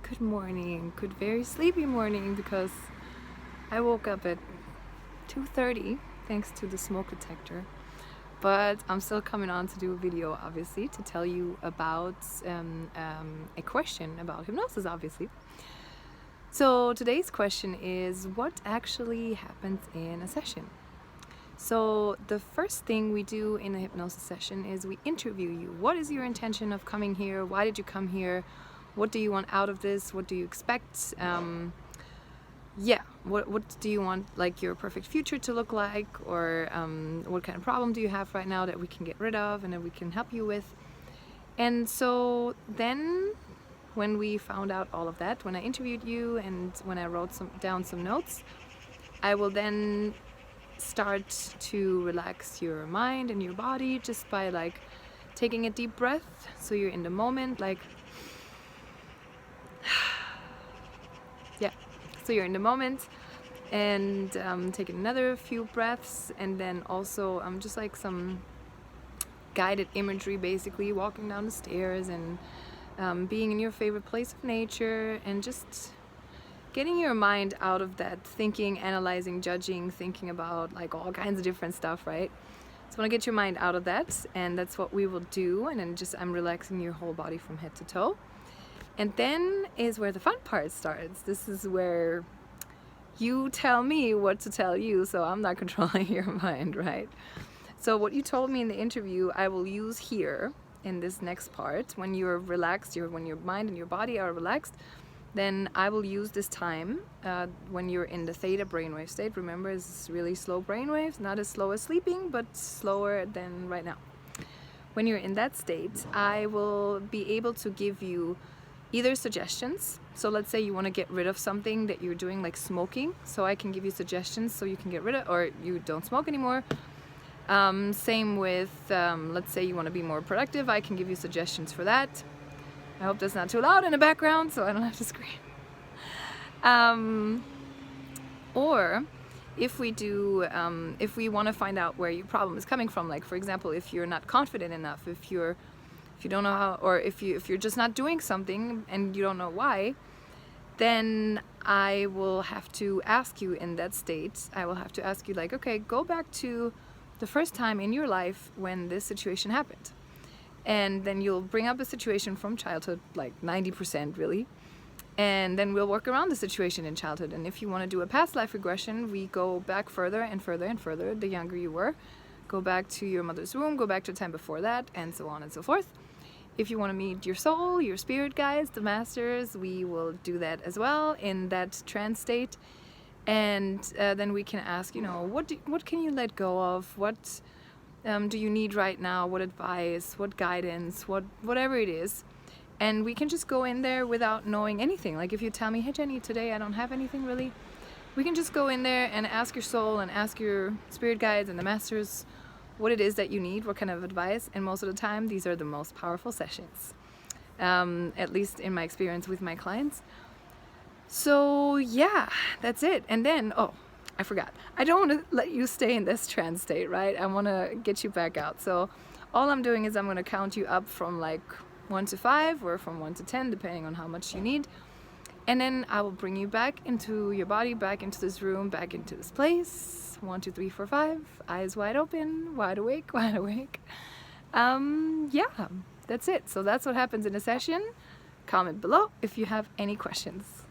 Good morning, good very sleepy morning, because I woke up at 2:30 thanks to the smoke detector. But I'm still coming on to do a video, obviously, to tell you about a question about hypnosis, obviously. So today's question is, what actually happens in a session? So the first thing we do in a hypnosis session is we interview you. What is your intention of coming here? Why did you come here? What do you want out of this? What do you expect? What do you want, like, your perfect future to look like? Or what kind of problem do you have right now that we can get rid of and that we can help you with? And so then when we found out all of that, when I interviewed you and when I wrote down some notes, I will then start to relax your mind and your body just by like taking a deep breath, so you're in the moment, like so you're in the moment, and taking another few breaths, and then also just like some guided imagery, basically walking down the stairs and being in your favorite place of nature, and just getting your mind out of that thinking, analyzing, judging, thinking about like all kinds of different stuff, right? So I want to get your mind out of that, and that's what we will do. And then I'm relaxing your whole body from head to toe. And then is where the fun part starts. This is where you tell me what to tell you, so I'm not controlling your mind, right? So what you told me in the interview, I will use here in this next part. When you're relaxed, when your mind and your body are relaxed, then I will use this time when you're in the theta brainwave state. Remember, it's really slow brainwaves, not as slow as sleeping, but slower than right now. When you're in that state, I will be able to give you either suggestions. So let's say you want to get rid of something that you're doing, like smoking, so I can give you suggestions so you can get rid of, or you don't smoke anymore. Same with let's say you want to be more productive, I can give you suggestions for that. I hope that's not too loud in the background so I don't have to scream. Or if we want to find out where your problem is coming from, like for example, if you're not confident enough, if you don't know how, or if you're just not doing something and you don't know why, then I will have to ask you in that state, I will have to ask you, like, okay, go back to the first time in your life when this situation happened. And then you'll bring up a situation from childhood, like 90% really, and then we'll work around the situation in childhood. And if you want to do a past life regression, we go back further and further and further, the younger you were. Go back to your mother's womb, go back to the time before that, and so on and so forth. If you want to meet your soul, your spirit guides, the masters, we will do that as well in that trance state. And then we can ask, what can you let go of? What do you need right now? What advice, what guidance, whatever it is. And we can just go in there without knowing anything. Like if you tell me, hey Jenny, today I don't have anything really, we can just go in there and ask your soul and ask your spirit guides and the masters what it is that you need, what kind of advice. And most of the time, these are the most powerful sessions, at least in my experience with my clients. So yeah, that's it. And then, I forgot. I don't want to let you stay in this trance state, right? I want to get you back out. So all I'm doing is I'm going to count you up from like 1 to 5 or from 1 to 10, depending on how much you need. And then I will bring you back into your body, back into this room, back into this place. 1, 2, 3, 4, 5. Eyes wide open, wide awake, wide awake. Yeah, that's it. So that's what happens in a session. Comment below if you have any questions.